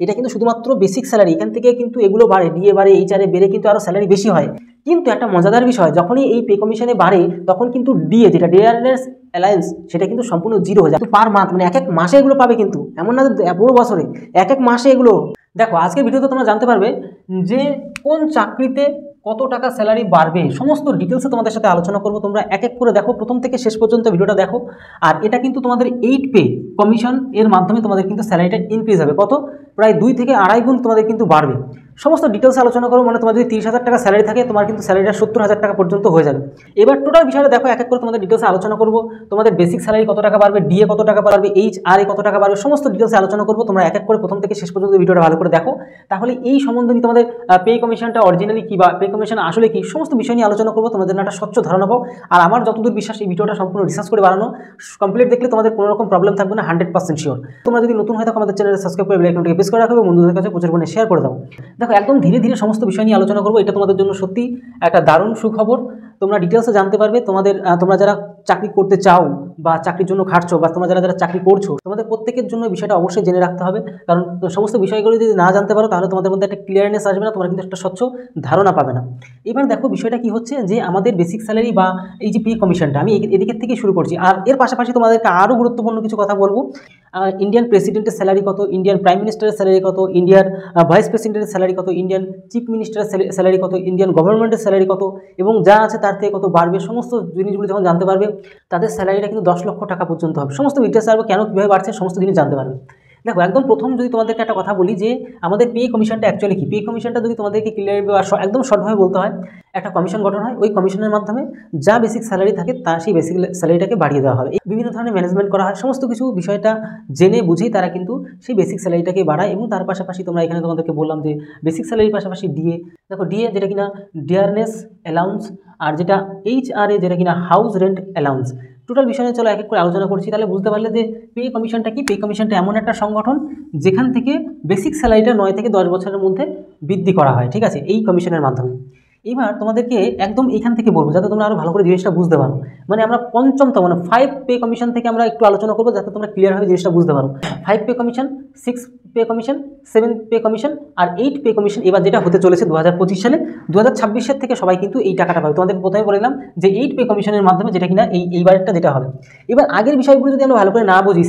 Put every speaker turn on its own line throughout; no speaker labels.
এটা কিন্তু শুধুমাত্র বেসিক স্যালারি, এখান থেকে কিন্তু এগুলো বাড়ে, ডিএ বাড়ে, এইচআরএ বেড়ে কিন্তু আরও স্যালারি বেশি হয়। কিন্তু একটা মজাদার বিষয়, যখনই এই পে কমিশনে বাড়ে তখন কিন্তু ডিএ যেটা ডিয়ারনেস অ্যালায়েন্স সেটা কিন্তু সম্পূর্ণ জিরো হয়ে যায় পার মান্থ, মানে এক এক মাসে এগুলো পাবে, কিন্তু এমন না পুরো বছরে, এক এক মাসে এগুলো। দেখো আজকের ভিডিওতে তোমরা জানতে পারবে যে কোন চাকরিতে কত টাকা স্যালারি বাড়বে, সমস্ত ডিটেলসে তোমাদের সাথে আলোচনা করবো। তোমরা এক এক করে দেখো, প্রথম থেকে শেষ পর্যন্ত ভিডিওটা দেখো। আর এটা কিন্তু তোমাদের 8 পে কমিশন এর মাধ্যমে তোমাদের কিন্তু স্যালারিটা ইনক্রিজ হবে, কত প্রায় 2 থেকে আড়াই গুণ তোমাদের কিন্তু বাড়বে। সমস্ত ডিটেলস আলোচনা করবো, মানে তোমার যদি 30,000 টাকা স্যালারি থাকে তোমার কিন্তু স্যালারিটা 70,000 টাকা পর্যন্ত হয়ে যাবে। এবার টোটাল বিষয়টা দেখো, এক এক করে তোমাদের ডিটেলসে আলোচনা করবো। তোমাদের বেসিক স্যালারি কত টাকা বাড়বে, ডিএ কত টাকা বাড়বে, এইচআরএ কত টাকা বাড়বে, সমস্ত ডিটেলসে আলোচনা করবো। তোমরা এক এক করে প্রথম থেকে শেষ পর্যন্ত ভিডিওটা ভালো করে দেখো, তাহলে এই সম্বন্ধে তোমাদের পে কমিশনটা অরিজিনালি কী বা পে কমিশন আসলে কি, সমস্ত বিষয় নিয়ে আলোচনা করবো, তোমাদের একটা স্বচ্ছ ধারণা পাও। আর আমার যতদূর বিশ্বাস এই ভিডিওটা সম্পূর্ণ রিসার্চ করে বানানো, কমপ্লিট দেখলে তোমাদের কোনো রকম প্রবলেম থাকবে না, 100% শিওর। তোমরা যদি নতুন হয়ে থাকো আমাদের চ্যানেলে সাবস্ক্রাইব করে বেল আইকনটাকে প্রেস করে রাখো এবং বন্ধুদের কাছে প্রচুর পরিমাণে শেয়ার করে দাও। দেখো একদম ধীরে ধীরে সমস্ত বিষয় নিয়ে আলোচনা করবো, এটা তোমাদের জন্য সত্যি একটা দারুণ সুখবর। তোমরা ডিটেলসে জানতে পারবে, তোমরা যারা চাকরি করতে চাও বা চাকরির জন্য খাটছো, বা তোমরা যারা চাকরি করছো, তোমাদের প্রত্যেকের জন্য বিষয়টা অবশ্যই জেনে রাখতে হবে। কারণ সমস্ত বিষয়গুলো যদি না জানতে পারো তাহলে তোমাদের মধ্যে একটা ক্লিয়ারনেস আসবে না, তোমরা কিন্তু একটা স্বচ্ছ ধারণা পাবে না। এবার দেখো বিষয়টা কি হচ্ছে, যে আমাদের বেসিক স্যালারি বা এই যে পে কমিশনটা, আমি এদিকের থেকে শুরু করছি। আর এর পাশাপাশি তোমাদেরকে আরও গুরুত্বপূর্ণ কিছু কথা বলবো। ইন্ডিয়ান প্রেসিডেন্টের স্যালারি কত, ইন্ডিয়ান প্রাইম মিনিস্টারের স্যালারি কত, ইন্ডিয়ার ভাইস প্রেসিডেন্টের স্যালারি কত, ইন্ডিয়ান চিফ মিনিস্টারের স্যালারি কত, ইন্ডিয়ান গভর্নমেন্টের স্যালারি কত, এবং যা আছে তার থেকে কত বাড়বে, সমস্ত জিনিসগুলো যখন জানতে পারবে তাদের স্যালারিটা কিন্তু 10 লক্ষ টাকা পর্যন্ত হবে। সমস্ত ডিটেলস আসবে, কেন কীভাবে বাড়ছে সমস্ত জিনিস জানতে পারবে। দেখো একদম প্রথম যদি তোমাদেরকে একটা কথা বলি যে আমাদের পে কমিশনটা অ্যাকচুয়ালি কি, পে কমিশনটা যদি তোমাদেরকে ক্লিয়ার একদম শর্টভাবে বলতে হয়, একটা কমিশন গঠন হয়, ওই কমিশনের মাধ্যমে যা বেসিক স্যালারি থাকে তা সেই বেসিক স্যালারিটাকে বাড়িয়ে দেওয়া হবে। বিভিন্ন ধরনের ম্যানেজমেন্ট করা হয়, সমস্ত কিছু বিষয়টা জেনে বুঝেই তারা কিন্তু সেই বেসিক স্যালারিটাকে বাড়ায়। এবং তার পাশাপাশি তোমরা এখানে তোমাদেরকে বললাম যে বেসিক স্যালারির পাশাপাশি ডিএ, দেখো ডিএ যেটা কিনা ডিয়ারনেস অ্যালাউন্স, আর যেটা এইচআরএ যেটা কিনা হাউস রেন্ট অ্যালাউন্স। টোটাল বিষয় নিয়ে চলো এক এক করে আলোচনা করছি, তাহলে বুঝতে পারলে যে পে কমিশনটা কি। পে কমিশনটা এমন একটা সংগঠন যেখান থেকে বেসিক স্যালারিটা 9 থেকে 10 বছরের মধ্যে বৃদ্ধি করা হয়, ঠিক আছে, এই কমিশনের মাধ্যমে। এবার তোমাদেরকে একদম এখান থেকে বলবো যাতে তোমরা আরও ভালো করে জিনিসটা বুঝতে পারো। মানে আমরা পঞ্চমতম মানে 5 পে কমিশন থেকে আমরা একটু আলোচনা করবো, যাতে তোমরা ক্লিয়ারভাবে জিনিসটা বুঝতে পারো। 5 pay commission, 6 pay commission, 7 pay commission আর 8 পে কমিশন এবার যেটা হতে চলেছে 2025 সালে। 2026 থেকে সবাই কিন্তু এই টাকাটা পাবে। তোমাদের প্রথমে বললাম যে 8 পে কমিশনের মাধ্যমে যেটা কিনা এইবারটা যেটা হবে। এবার আগের বিষয়গুলো যদি আমরা ভালো করে না বুঝি,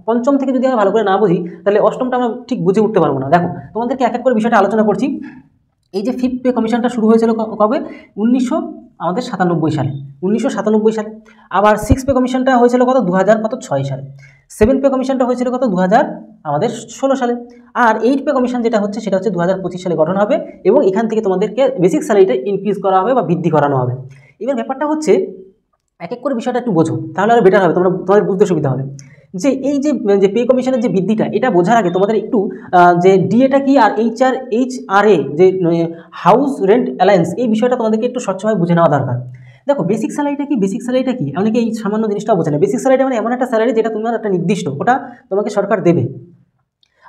পঞ্চম থেকে যদি আমরা ভালো করে না বুঝি, তাহলে অষ্টমটা আমরা ঠিক বুঝে উঠতে পারবো না। দেখো তোমাদেরকে এক এক করে বিষয়টা আলোচনা করছি। এই যে 5th পে কমিশনটা শুরু হয়েছিল কবে, 1997 সালে, 1997 সালে। আবার 6 পে কমিশনটা হয়েছিল কত, 2006 সালে। 7 পে কমিশনটা হয়েছিল কত, 2016 সালে। আর 8 পে কমিশন যেটা হচ্ছে সেটা হচ্ছে 2025 সালে গঠন হবে, এবং এখান থেকে তোমাদেরকে বেসিক স্যালারিটা ইনক্রিজ করা হবে বা বৃদ্ধি করানো হবে। এবার ব্যাপারটা হচ্ছে এক এক করে বিষয়টা একটু বোঝো, তাহলে আরও বেটার হবে, তোমাদের বুঝতে সুবিধা হবে। যে এই যে পে কমিশনের যে বৃদ্ধিটা, এটা বোঝার আগে তোমাদের একটু যে ডিএটা কি আর এইচআরএ যে হাউস রেন্ট অ্যালায়েন্স, এই বিষয়টা তোমাদেরকে একটু স্বচ্ছভাবে বুঝে নেওয়া দরকার। দেখো বেসিক স্যালারিটা কি, বেসিক স্যালারিটা কি অনেকে এই সামান্য জিনিসটা বোঝে না। বেসিক স্যালারিটা মানে এমন একটা স্যালারি যেটা তোমার একটা নির্দিষ্ট, ওটা তোমাকে সরকার দেবে।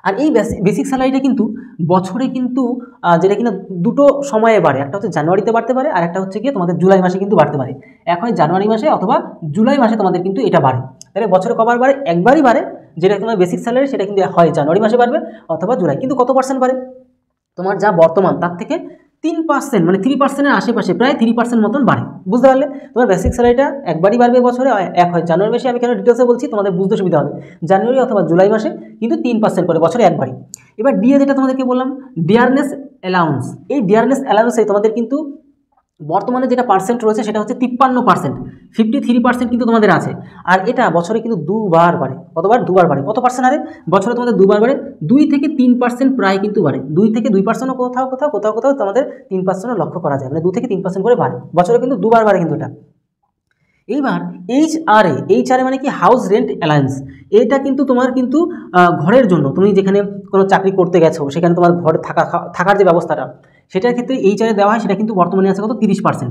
আর এই বেসিক স্যালারিটা কিন্তু বছরে কিন্তু যেটা কিনা দুটো সময়ে বাড়ে, একটা হচ্ছে জানুয়ারিতে বাড়তে পারে, আর একটা হচ্ছে গিয়ে তোমাদের জুলাই মাসে কিন্তু বাড়তে পারে। এক হয় জানুয়ারি মাসে অথবা জুলাই মাসে তোমাদের কিন্তু এটা বাড়ে। তাহলে বছরে কবার বাড়ে, একবারই বাড়ে। যেটা তোমার বেসিক স্যালারি সেটা কিন্তু হয় জানুয়ারি মাসে বাড়বে অথবা জুলাই। কিন্তু কত পার্সেন্ট বাড়ে, তোমার যা বর্তমান তার থেকে 3%, মানে 3%-এর আশেপাশে, প্রায় 3% মতন বাড়ে। বুঝতে পারলে তোমার বেসিক স্যালারিটা একবারই বাড়বে বছরে, এক হয় জানুয়ারি মাসে, আমি কেন ডিটেলসে বলছি তোমাদের বুঝতে সুবিধা হবে, জানুয়ারি অথবা জুলাই মাসে কিন্তু 3% করে বছরে একবারই। এবার ডিএ যেটা তোমাদেরকে বললাম, ডিয়ারনেস অ্যালাউন্স, এই ডিয়ারনেস অ্যালাউন্সে তোমাদের কিন্তু বর্তমানে যেটা পার্সেন্ট রয়েছে সেটা হচ্ছে 53%, 53% কিন্তু তোমাদের আছে। আর এটা বছরে কিন্তু দুবার বাড়ে, কতবার, দুবার বাড়ে। কত পার্সেন্ট আরে বছরে তোমাদের দুবার বাড়ে, 2 থেকে 3% প্রায় কিন্তু বাড়ে। 2 থেকে 2%ও কোথাও তোমাদের 3%ও লক্ষ্য করা যায়, মানে 2 থেকে 3% করে বাড়ে বছরে, কিন্তু দুবার বাড়ে কিন্তু এটা। এইবার এইচআরএ মানে কি, হাউস রেন্ট অ্যালায়েন্স। এটা কিন্তু তোমার কিন্তু ঘরের জন্য, তুমি যেখানে কোনো চাকরি করতে গেছো সেখানে তোমার ঘরে থাকার যে ব্যবস্থাটা, সেটার ক্ষেত্রে এইচআরএ দেওয়া হয়। সেটা কিন্তু বর্তমানে আছে কত, 30%।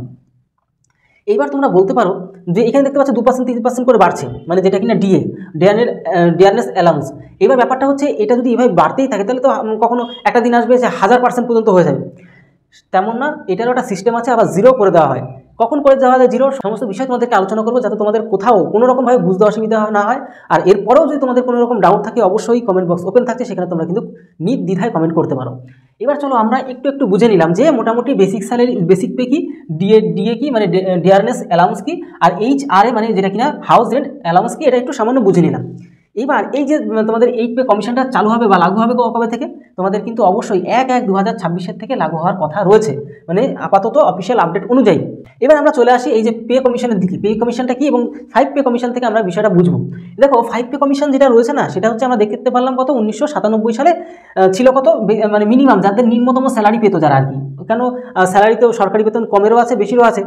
এইবার তোমরা বলতে পারো যে এখানে দেখতে পাচ্ছ 2% 3% করে বাড়ছে, মানে যেটা কিনা ডিয়ারনেস অ্যালাউন্স। এবার ব্যাপারটা হচ্ছে এটা যদি এভাবে বাড়তেই থাকে তাহলে তো কখনো একটা দিন আসবে যে 1000% পর্যন্ত হয়ে যাবে, তেমন না। এটারও একটা সিস্টেম আছে, আবার 0 করে দেওয়া হয়। কখন করে দেওয়া হয় জিরো, সমস্ত বিষয় তোমাদেরকে আলোচনা করবো, যাতে তোমাদের কোথাও কোনো রকমভাবে বুঝতে অসুবিধা না হয়। আর এরপরেও যদি তোমাদের কোনো রকম ডাউট থাকে অবশ্যই কমেন্ট বক্স ওপেন থাকছে, সেখানে তোমরা কিন্তু নির্দ্বিধায় কমেন্ট করতে পারো। এবার চলো আমরা একটু বুঝে নিলাম যে মোটামুটি বেসিক স্যালারি, বেসিক পে কি, ডিএ কি মানে ডিআরএনএস অ্যালাউন্স কি, আর HRA মানে যেটা কিনা হাউস রেন্ট অ্যালাউন্স কি, এটা একটু সামান্য বুঝে নিলাম। এবার এই যে তোমাদের 8 পে কমিশনটা চালু হবে বা লাগু হবে কবে থেকে, তোমাদের কিন্তু অবশ্যই 1/1/2026 থেকে লাগু হওয়ার কথা রয়েছে, মানে আপাতত অফিসিয়াল আপডেট অনুযায়ী। এবার আমরা চলে আসি এই যে পে কমিশনের দিকে। পে কমিশনটা কি এবং 5 পে কমিশন থেকে আমরা বিষয়টা বুঝবো। দেখো 5 পে কমিশন যেটা রয়েছে না, সেটা হচ্ছে আমরা দেখতে পারলাম কত 1997 সালে ছিল কত, মানে মিনিমাম যাদের নিম্নতম স্যালারি পেতো যারা আর কি, কেন স্যালারি তো সরকারি বেতন কমেরও আছে বেশিরও আছে,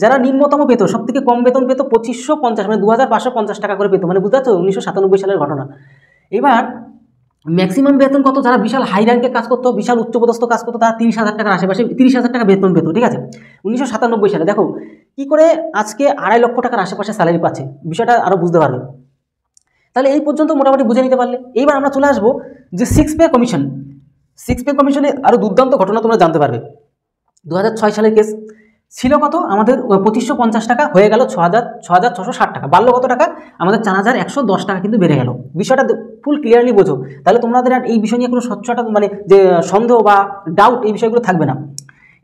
যারা নিম্নতম পেতো, সব থেকে কম বেতন পেতো 2550, মানে 2550 টাকা করে পেতো, মানে বুঝতে পারছো 1997 সালের ঘটনা। এবার ম্যাক্সিমাম বেতন কত, যারা বিশাল হাই র্যাঙ্কে কাজ করতো, বিশাল উচ্চপদস্থ কাজ করতো, তারা 30,000 টাকার আশেপাশে 30,000 টাকা বেতন পেতো, ঠিক আছে 1997 সালে। দেখো কি করে আজকে 2.5 লক্ষ টাকার আশেপাশে স্যালারি পাচ্ছে, বিষয়টা আরও বুঝতে পারবে। তাহলে এই পর্যন্ত মোটামুটি বুঝে নিতে পারলে। এইবার আমরা চলে আসবো যে 6 পে কমিশন। 6 পে কমিশনে আরও দুর্দান্ত ঘটনা তোমরা জানতে পারবে। 2006 সালের কেস ছিল কত, আমাদের 2550 টাকা হয়ে গেল 6,660 টাকা, বাড়লো কত টাকা, আমাদের 4,110 টাকা কিন্তু বেড়ে গেল। বিষয়টা ফুল ক্লিয়ারলি বোঝো, তাহলে তোমাদের আর এই বিষয় নিয়ে কোনো স্বচ্ছতা মানে যে সন্দেহ বা ডাউট এই বিষয়গুলো থাকবে না।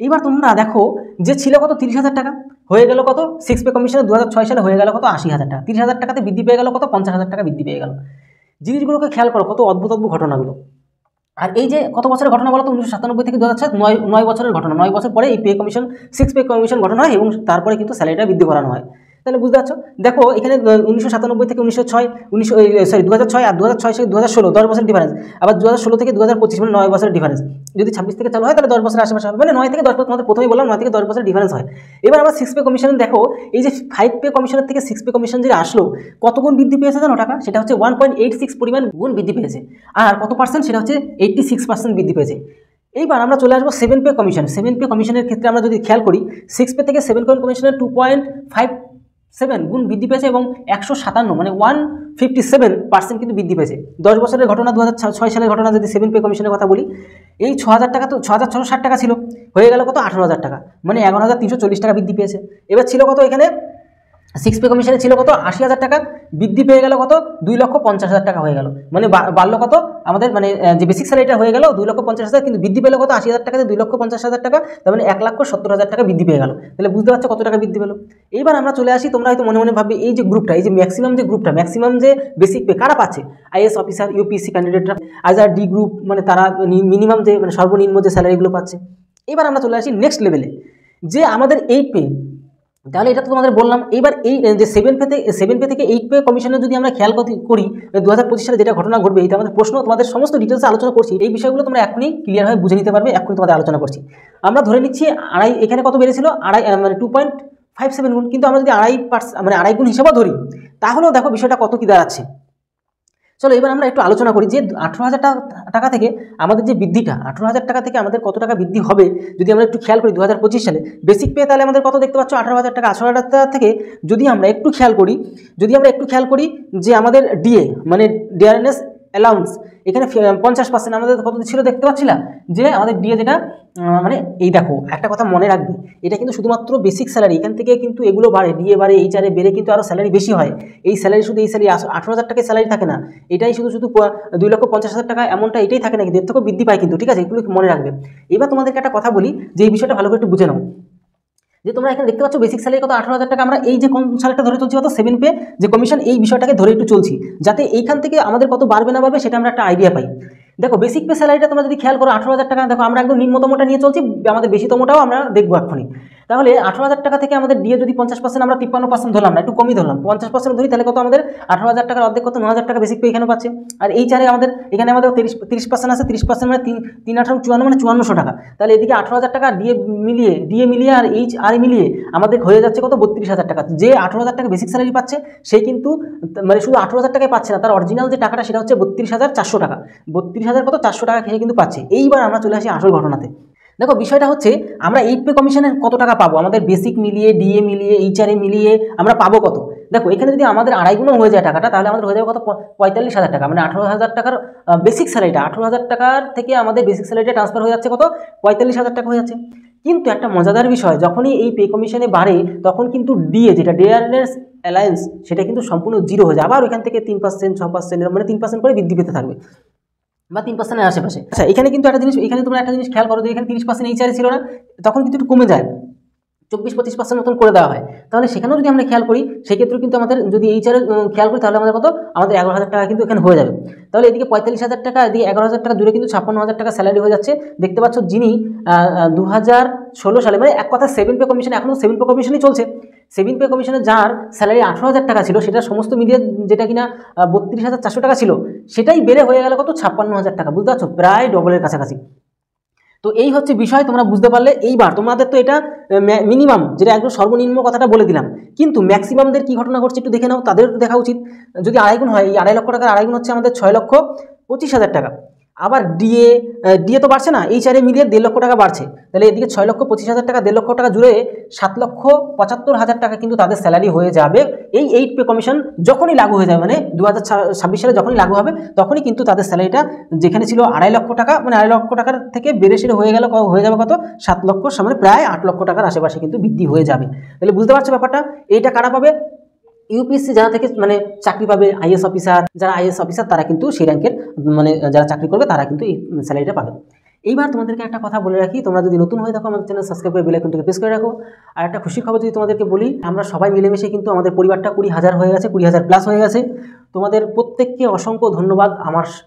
এইবার তোমরা দেখো যে ছিল কত 30,000 টাকা, হয়ে গেল কত 6 পে কমিশনে 2006 সালে হয়ে গেল কত 80,000 টাকা, 30,000 টাকাতে বৃদ্ধি পেয়ে গেল কত 50,000 টাকা বৃদ্ধি পেয়ে গেল। জিনিসগুলোকে খেয়াল করো, কত অদ্ভুত ঘটনাগুলো। আর এই যে কত বছরের ঘটনা বলো তো, 1997 থেকে 2007, 9 বছরের ঘটনা। 9 বছর পরে এই পে কমিশন 6 পে কমিশন গঠন হয় এবং তারপরে কিন্তু স্যালারিটা বৃদ্ধি করানো হয়। তাহলে বুঝতে পারছো, দেখো এখানে 1997 থেকে 2006 আর 2006 থেকে 2016 10 বছরের ডিফারেন্স, আবার 2016 থেকে 2025 মানে 9 বছরের ডিফারেন্স। যদি 26 থেকে চালু হয় তাহলে 10 বছরের আশেপাশে হবে, মানে 9 থেকে 10 বছর, তোমাদের প্রথমেই বললাম 9 থেকে 10 বছরের ডিফারেন্স হয়। এবার আবার 6 পে কমিশন দেখো, এই যে 5 পে কমিশনের থেকে 6 পে কমিশন যে আসলো, কত গুণ বৃদ্ধি পেয়েছে জানো টাকা, সেটা হচ্ছে 1.86 পরিমাণ গুণ বৃদ্ধি পেয়েছে। আর কত পার্সেন্ট, সেটা হচ্ছে 86% বৃদ্ধি পেয়েছে। এইবার আমরা চলে আসবো 7 পে কমিশন। 7 পে কমিশনের ক্ষেত্রে আমরা যদি খেয়াল করি, 6 পে থেকে 7 পে কমিশনের 2.57 গুণ বৃদ্ধি পেয়েছে এবং 157 মানে 157% কিন্তু বৃদ্ধি পেয়েছে। 10 বছরের ঘটনা, 2006 সালের ঘটনা যদি 7 পে কমিশনের কথা বলি, এই 6,000 টাকা তো 6,660 টাকা ছিল, হয়ে গেল কত 18,000 টাকা, মানে 11,340 টাকা বৃদ্ধি পেয়েছে। এবার ছিল কত এখানে 6 পে কমিশনে ছিল কত 80,000 টাকা, বৃদ্ধি পেয়ে গেল কত 2,50,000 টাকা হয়ে গেল, মানে বাড়লো কত আমাদের মানে যে বেসিক স্যালারিটা হয়ে গেল 2,50,000, কিন্তু বৃদ্ধি পেলো কত 80,000 টাকাতে 2,50,000 টাকা, তার মানে 1,70,000 টাকা বৃদ্ধি পেয়ে গেল। তাহলে বুঝতে পারছো কত টাকা বৃদ্ধি পেলো। এইবার আমরা চলে আসি, তোমরা হয়তো মনে মনে ভাববে এই যে গ্রুপটা, এই যে ম্যাক্সিমাম যে বেসিক পে কারা পাচ্ছে, আইএস অফিসার, ইউপিএসসি ক্যান্ডিডেটরা, আর ডি গ্রুপ মানে তারা মিনিমাম যে মানে সর্বনিম্ন যে স্যালারিগুলো পাচ্ছে। এবার আমরা চলে আসি নেক্সট লেভেলে, যে আমাদের 8 পে। তাহলে এটা তো তোমাদের বললাম। এইবার এই যে 7 পে থেকে 8 পে কমিশনে যদি আমরা খেয়াল করি 2025 সালে যেটা ঘটনা ঘটবে, এটা আমাদের প্রশ্ন, তোমাদের সমস্ত ডিটেলসে আলোচনা করছি, এই বিষয়গুলো তোমরা এখনই ক্লিয়ারভাবে বুঝে নিতে পারবে। এখনই তোমাদের আলোচনা করছি। আমরা ধরে নিচ্ছি এখানে কত বেড়েছিল, মানে 2.57 গুণ, কিন্তু আমরা যদি আড়াই গুণ হিসাবেও ধরি, তাহলেও দেখো বিষয়টা কত কি দাঁড়াচ্ছে। চলো এবার আমরা একটু আলোচনা করি যে 18,000 টাকা থেকে আমাদের যে বৃদ্ধিটা, 18,000 টাকা থেকে আমাদের কত টাকা বৃদ্ধি হবে যদি আমরা একটু খেয়াল করি 2025 সালে বেসিক পে, তাহলে আমাদের কত দেখতে পাচ্ছ 18,000 টাকা। 18,000 টাকা থেকে যদি আমরা একটু খেয়াল করি যে আমাদের ডিএ মানে ডিআরএনএস অ্যালাউন্স, এখানে 50% আমাদের কত ছিল দেখতে পাচ্ছিলাম, যে আমাদের ডিএ যেটা মানে এই দেখো একটা কথা মনে রাখবে, এটা কিন্তু শুধুমাত্র বেসিক স্যালারি, এখান থেকে কিন্তু এগুলো বাড়ে, ডিএ বাড়ে, এইচআরএ বেড়ে কিন্তু আরও স্যালারি বেশি হয়। এই স্যালারি 18,000 টাকায় স্যালারি থাকে না, এটাই শুধু 2,50,000 টাকা এমনটা এটাই থাকে না, কিন্তু এর থেকেও বৃদ্ধি পায় কিন্তু, ঠিক আছে, এগুলো মনে রাখবে। এবার তোমাদেরকে একটা কথা বলি যে এই বিষয়টা ভালো করে একটু বুঝে নাও, যে তোমরা এখানে দেখতে পাচ্ছ বেসিক স্যালারি কত 18,000 টাকা। আমরা এই যে কোন স্যালারিটা ধরে চলছি কত 7 পে যে কমিশন, এই বিষয়টাকে ধরে একটু চলছি, যাতে এইখান থেকে আমাদের কত বাড়বে না বাড়বে সেটা আমরা একটা আইডিয়া পাই। দেখো বেসিক পে স্যালারিটা তোমরা যদি খেয়াল করো 18,000 টাকা, দেখো আমরা একদম নিম্নতমটা নিয়ে চলছি, আমাদের বেশিতমটাও আমরা দেখবো এক্ষুনি। তাহলে 18,000 টাকা থেকে আমাদের ডিএ যদি 50%, আমরা 53% ধরলাম না, একটু কমই ধরলাম, 50% ধরি, তাহলে কত আমাদের 18,000 টাকার অর্ধেক কত 9,000 টাকা বেসিক পে এখানে পাচ্ছে। আর এই চারে আমাদের এখানে আমাদের 30% আছে, 30% মানে 3,854 মানে 5400 টাকা। তাহলে এদিকে 18,000 টাকা ডিএ মিলিয়ে আর এইচআর মিলিয়ে আমাদের হয়ে যাচ্ছে কত 32,000 টাকা। যে 18,000 টাকা বেসিক স্যালারি পাচ্ছে সেই কিন্তু মানে শুধু 18,000 টাকায় পাচ্ছে না, তার অরিজিনাল যে টাকাটা সেটা হচ্ছে 32,400 টাকা, 400 টাকা খেয়ে কিন্তু পাচ্ছে। এইবার আমরা চলে আসি আসল ঘটনাতে। দেখো বিষয়টা হচ্ছে আমরা 8 পে কমিশনের কত টাকা পাবো, আমাদের বেসিক মিলিয়ে ডিএ মিলিয়ে এইচআরএ মিলিয়ে আমরা পাবো কত। দেখো এখানে যদি আমাদের আড়াই গুণও হয়ে যায় টাকাটা, তাহলে আমাদের হয়ে যাবে কত 45,000 টাকা, মানে 18,000 টাকার বেসিক স্যালারিটা, 18,000 টাকার থেকে আমাদের বেসিক স্যালারিটা ট্রান্সফার হয়ে যাচ্ছে কত 45,000 টাকা হয়ে যাচ্ছে। কিন্তু একটা মজাদার বিষয়, যখনই এই পে কমিশনে বাড়ে তখন কিন্তু ডিএ যেটা ডে আর্নার্স অ্যালায়েন্স সেটা কিন্তু সম্পূর্ণ জিরো হয়ে যায়, আবার ওইখান থেকে 3%, 6%, মানে 3% করে বৃদ্ধি পেতে থাকবে বা 3%-এর আশেপাশে। আচ্ছা, এখানে কিন্তু একটা জিনিস, এখানে তোমরা একটা জিনিস খেয়াল করো যে এখানে 30% এইচআরএ ছিল না, তখন কিন্তু একটু কমে যায়, 24-25% মতন করে দেওয়া হয়। তাহলে সেখানেও যদি আমরা খেয়াল করি সেক্ষেত্রে কিন্তু আমাদের যদি এইচআরএ খেয়াল করি তাহলে আমাদের কত, আমাদের 11,000 টাকা কিন্তু এখানে হয়ে যাবে। তাহলে এদিকে 45,000 টাকা, এদিকে 11,000 টাকা, দূরে কিন্তু 56,000 টাকা স্যালারি হয়ে যাচ্ছে। দেখতে পাচ্ছ যিনি 2016 সালে, মানে এক কথা 7 পে কমিশন, এখনও 7 পে কমিশনই চলছে, 7 পে কমিশনে যার স্যালারি 18,000 টাকা ছিল, সেটা সমস্ত মিলিয়ে যেটা কিনা 32,400 টাকা ছিল, সেটাই বেড়ে হয়ে গেল কত, 56,000 টাকা। বুঝতে পারছো, প্রায় ডবলের কাছাকাছি। তো এই হচ্ছে বিষয়, তোমরা বুঝতে পারলে। এইবার তোমাদের তো এটা মিনিমাম, যেটা একদম সর্বনিম্ন কথাটা বলে দিলাম, কিন্তু ম্যাক্সিমামদের কি ঘটনা ঘটছে একটু দেখে নাও, তাদের একটু দেখা উচিত। যদি আড়াই গুণ হয়, এই 2.5 লক্ষ টাকার 2.5 গুণ হচ্ছে আমাদের 6,25,000 টাকা। আবার ডিএ তো বাড়ছে না, এইচআরএ মিলিয়ে 1.5 লক্ষ টাকা বাড়ছে, তাহলে এদিকে 6,25,000 টাকা, 1.5 লক্ষ টাকা জুড়ে 7,75,000 টাকা কিন্তু তাদের স্যালারি হয়ে যাবে। এই 8 পে কমিশন যখনই লাগু হয়ে যাবে, মানে 2026 সালে যখনই লাগু হবে, তখনই কিন্তু তাদের স্যালারিটা যেখানে ছিল 2.5 লক্ষ টাকা, মানে 2.5 লক্ষ টাকার থেকে বেড়ে সেরে হয়ে যাবে কত, 7 লক্ষ, মানে প্রায় 8 লক্ষ টাকার আশেপাশে কিন্তু বৃদ্ধি হয়ে যাবে। তাহলে বুঝতে পারছো ব্যাপারটা, এইটা কারা পাবে, ইউপিএসসি যারা থেকে মানে চাকরি পাবে, আইএস অফিসার, যারা আইএস অফিসার তারা কিন্তু সেই র্যাঙ্কের, মানে যারা চাকরি করবে তারা কিন্তু এই স্যালারিটা পাবে। এইবার তোমাদেরকে একটা কথা বলে রাখি, তোমরা যদি নতুন হয়ে থাকো আমাদের চ্যানেল সাবস্ক্রাইব করে বেল আইকনটাকে প্রেস করে রাখো। আর একটা খুশির খবর যদি তোমাদেরকে বলি, আমরা সবাই মিলেমিশে কিন্তু আমাদের পরিবারটা 20,000 হয়ে গেছে, 20,000 প্লাস হয়ে গেছে। তোমাদের প্রত্যেককে অসংখ্য ধন্যবাদ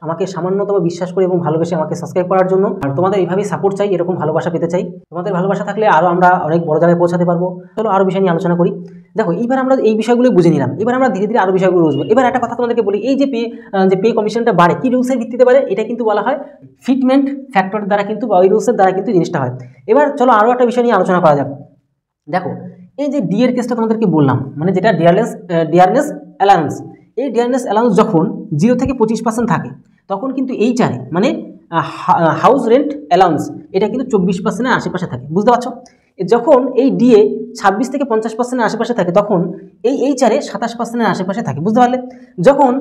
আমাকে সামান্যতম বিশ্বাস করে এবং ভালোবেসে আমাকে সাবস্ক্রাইব করার জন্য। আর তোমাদের এইভাবেই সাপোর্ট চাই, এরকম ভালোবাসা পেতে চাই। তোমাদের ভালোবাসা থাকলে আরও আমরা অনেক বড় জায়গায় পৌঁছাতে পারবো। চলো আরও বিষয় নিয়ে আলোচনা করি। দেখো, এইবার আমরা এই বিষয়গুলো বুঝে নিলাম, এবার আমরা ধীরে ধীরে আরও বিষয়গুলো বুঝবো। এবার একটা কথা তোমাদেরকে বলি, এই যে পে কমিশনটা বাড়ে কি রুলসের ভিত্তিতে বাড়ে, এটা কিন্তু বলা হয় ফিটমেন্ট ফ্যাক্টর দ্বারা, কিন্তু ওই রুলসের দ্বারা কিন্তু জিনিসটা হয়। এবার চলো আরও একটা বিষয় নিয়ে আলোচনা করা যাক। দেখো, এই যে ডি এর কেসটা তোমাদেরকে বললাম, মানে যেটা ডিয়ারনেস অ্যালাউন্স, এই ডিয়ারনেস অ্যালাউন্স যখন 0 থেকে 25% থাকে, তখন কিন্তু এইচআরএ মানে হাউস রেন্ট অ্যালাউন্স, এটা কিন্তু 24%-এর আশেপাশে থাকে। বুঝতে পারছো, যখন এই ডিএ 26 থেকে 50%-এর আশেপাশে থাকে, তখন এই এইচআরএ 27%-এর আশেপাশে থাকে। বুঝতে পারলে, যখন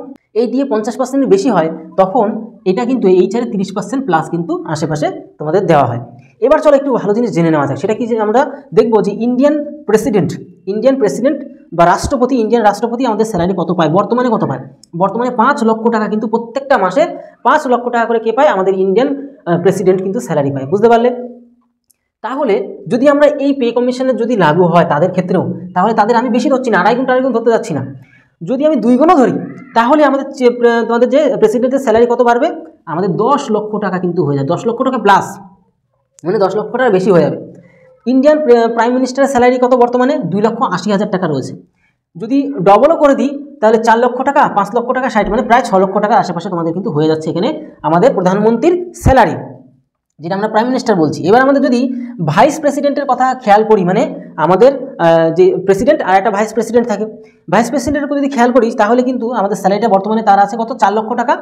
এই ডিএ 50%-এর বেশি হয়, তখন এটা কিন্তু এইচআরএ 30% প্লাস কিন্তু আশেপাশে তোমাদের দেওয়া হয়। এবার চলো একটু ভালো জিনিস জেনে নেওয়া যায়, সেটা কি, যে আমরা দেখবো যে ইন্ডিয়ান প্রেসিডেন্ট বা রাষ্ট্রপতি, ইন্ডিয়ান রাষ্ট্রপতি আমাদের স্যালারি কত পায়, বর্তমানে কত পায়। বর্তমানে 5 লক্ষ টাকা কিন্তু প্রত্যেকটা মাসে 5 লক্ষ টাকা করে কে পায়, আমাদের ইন্ডিয়ান প্রেসিডেন্ট কিন্তু স্যালারি পায়। বুঝতে পারলে, তাহলে যদি আমরা এই পে কমিশনের যদি লাগু হয় তাদের ক্ষেত্রেও, তাহলে তাদের আমি বেশি ধরছি না, 2.5 গুণ ধরতে যাচ্ছি না, যদি আমি 2 গুণও ধরি, তাহলে তোমাদের যে প্রেসিডেন্টের স্যালারি কত বাড়বে, আমাদের 10 লক্ষ টাকা কিন্তু হয়ে যায়, 10 লক্ষ টাকা প্লাস, মানে 10 লক্ষ টাকা বেশি হয়ে যাবে। ইন্ডিয়ান প্রাইম মিনিস্টারের স্যালারি কত বর্তমানে, 2,80,000 টাকা রয়েছে। যদি ডবলও করে দিই তাহলে 4 লক্ষ টাকা, 5 লক্ষ টাকা 60, মানে প্রায় 6 লক্ষ টাকার আশেপাশে তোমাদের কিন্তু হয়ে যাচ্ছে এখানে আমাদের প্রধানমন্ত্রীর স্যালারি, যেটা আমরা প্রাইম মিনিস্টার বলছি। এবার আমাদের যদি ভাইস প্রেসিডেন্টের কথা খেয়াল করি, মানে আমাদের যে প্রেসিডেন্ট আর একটা ভাইস প্রেসিডেন্ট থাকে, ভাইস প্রেসিডেন্টের যদি খেয়াল করিস, তাহলে কিন্তু আমাদের স্যালারিটা বর্তমানে তার আছে কত, 4 লক্ষ টাকা।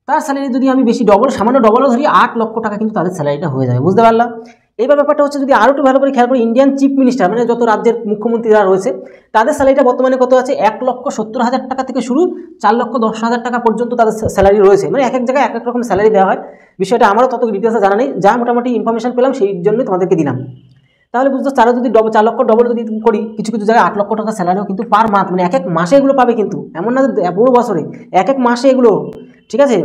তার স্যালারি যদি আমি বেশি সামান্য ডবলও ধরি, 8 লক্ষ টাকা কিন্তু তাদের স্যালারিটা হয়ে যাবে। বুঝতে পারলাম। এইবার ব্যাপারটা হচ্ছে, যদি আরও একটু ভালো করে খেয়াল করি, ইন্ডিয়ান চিফ মিনিস্টার মানে যত রাজ্যের মুখ্যমন্ত্রীরা রয়েছে, তাদের স্যালারিটা বর্তমানে কত আছে, 1,70,000 টাকা থেকে শুরু 4,10,000 টাকা পর্যন্ত তাদের স্যালারি রয়েছে। মানে এক এক জায়গায় এক এক রকম স্যালারি দেওয়া হয়। বিষয়টা আমারও তত ডিটেলসে জানা নেই, যা মোটামুটি ইনফরমেশন পেলাম সেই জন্যই তোমাদেরকে দিলাম। তাহলে বুঝতে, তারা যদি 4 লক্ষ ডবল যদি করি, কিছু কিছু জায়গায় 8 লক্ষ টাকা স্যালারিও কিন্তু পার মান্থ, মানে এক এক মাসে এগুলো পাবে, কিন্তু এমন না পুরো বছরে, এক এক মাসে এগুলো, ঠিক আছে।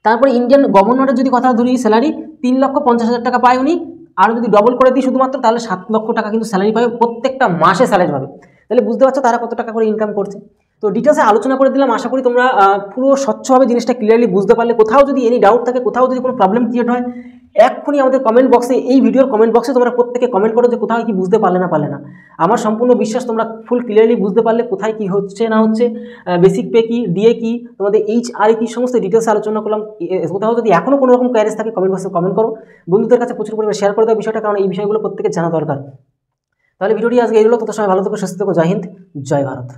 তারপরে ইন্ডিয়ান গভর্নরের যদি কথা ধরি, স্যালারি 3,50,000 টাকা পায় উনি, আর যদি ডবল করে দিই শুধুমাত্র, তাহলে 7 লক্ষ টাকা কিন্তু স্যালারি পাবে, প্রত্যেকটা মাসে স্যালারি পাবে। তাহলে বুঝতে পারছো তারা কত টাকা করে ইনকাম করছে। তো ডিটেলসে আলোচনা করে দিলাম, আশা করি তোমরা পুরো স্বচ্ছভাবে জিনিসটা ক্লিয়ারলি বুঝতে পারলে। কোথাও যদি এনি ডাউট থাকে, কোথাও যদি কোনো প্রবলেম ক্রিয়েট হয়, এক্ষুনি আমাদের কমেন্ট বক্সে, এই ভিডিওর কমেন্ট বক্সে তোমরা প্রত্যেকে কমেন্ট করো যে কোথাও কি বুঝতে পারলে না। আমার সম্পূর্ণ বিশ্বাস তোমরা ফুল ক্লিয়ারলি বুঝতে পারলে, কোথায় কি হচ্ছে না হচ্ছে, বেসিক পে কি, ডিএ কি, তোমাদের এইচআরএ কি, সমস্ত ডিটেলসে আলোচনা করলাম। কোথাও যদি এখনও কোনো রকম কোয়ারিজ থাকে, কমেন্ট বক্সে কমেন্ট করো, বন্ধুদের কাছে প্রচুর পরিমাণে শেয়ার করে দেওয়া বিষয়টা, কারণ এই বিষয়গুলো প্রত্যেকের জানা দরকার। তাহলে ভিডিওটি আজকে এই হলো, তত সময় ভালো থেকো, সুস্থ থেকো, জয় হিন্দ, জয় ভারত।